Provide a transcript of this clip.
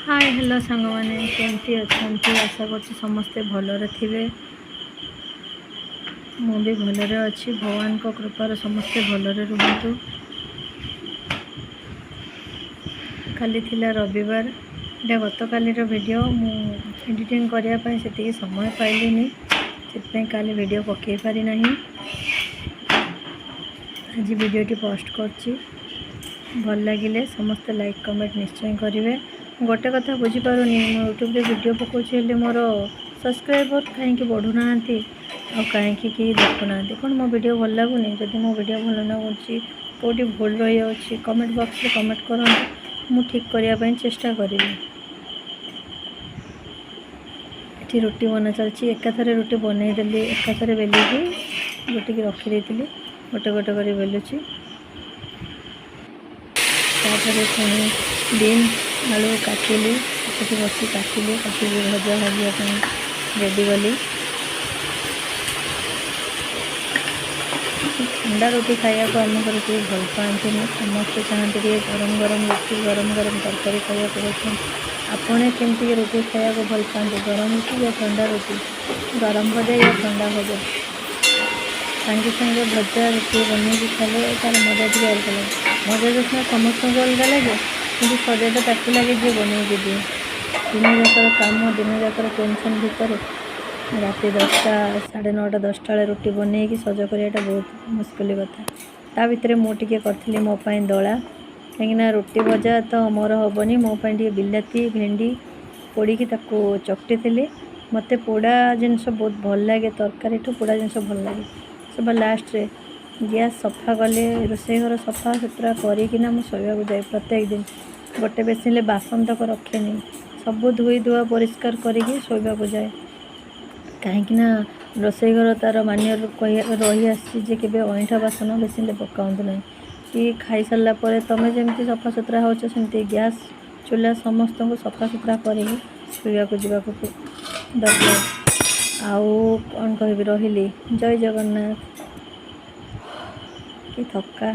Hi hello सांग मैंने केमती अच्छा आशा कर समस्ते भलरे थे। मु भी भलरे अच्छी भगवान को कृपार समस्ते भलरे रुहतु। काली थिला रविवार एटा गत कालीर वीडियो मु एडिटिंग करने से समय पाइलिनी से काली वीडियो पकई पारि नहीं। आज वीडियोटी पोस्ट करछि भल लगिले समस्त लाइक कमेंट निश्चय करेंगे। गोटे कथा बुझीपारुनी मो यूट्यूब वीडियो पकाउछि मोर सब्सक्राइबर कहीं बढ़ुना कहीं देखुना कौन मो वीडियो भल लगुनि। जदि मो वीडियो भल लगुच कौटी भूल रही है कमेंट बॉक्स में कमेंट करूँ मु ठीक करने चेष्टा करी। ये रुटी बना चलती एकाथरे रुटी बनईदेली एकाथरे बेलिकी रुटी की रखी गोटे गोटे कर बेलुची। पुणी बीन आलू काटिली से बसी काटिली भजा भाजापी रेडी गली। ठंडा रुटी खाया को आम घर के भल पाती समस्ते चाहते गरम गरम रुटी गरम गरम तरकारी खाया आपने केमती रुटी खाया को भल पाते गरम रुटी या ठंडा रुटी गरम भजा या ठंडा भजा सांगे सांगे भजा रुटी बनई खाले तार मजा टी अलग लगे। मजा देखना समस्त को अलग लगे कि सजाटा ताकि लगे जी बनई दिए दिन जाकर कम दिन जाकर टेंशन भितर रात 10टा 9:30 10टा रुटी बनई कि सज करवाटा बहुत मुस्किल कथा। ता भितर मुझे करी मोपाई दला कहीं रुटी भजा तो मोर हेनी मोपाई बिलाती भेंडी पोड़ी चकटी थी। मत पोड़ा जिनस बहुत भल लगे तरकारी ठू पोड़ा जिनस भल लगे सब लास्ट रे गैस सफा कले रोसे घर सफा सुतरा करना शोवा जाए प्रत्येक दिन गोटे बेसिन बासन तक रखेनी सब धोई धुआ परिष्कार करके शोवा जाए कहीं रोसे घर तार मान्य रही आसी के अईठा बासन बेसिन पकाऊ ना कि खाई सारापर तुम जमी सफा सुतरा होमती गैस चूल्हा समस्त को सफा सुतरा करके शोवा जावाक दरकार। आउ कौन कह रही जय जगन्नाथ कि थका।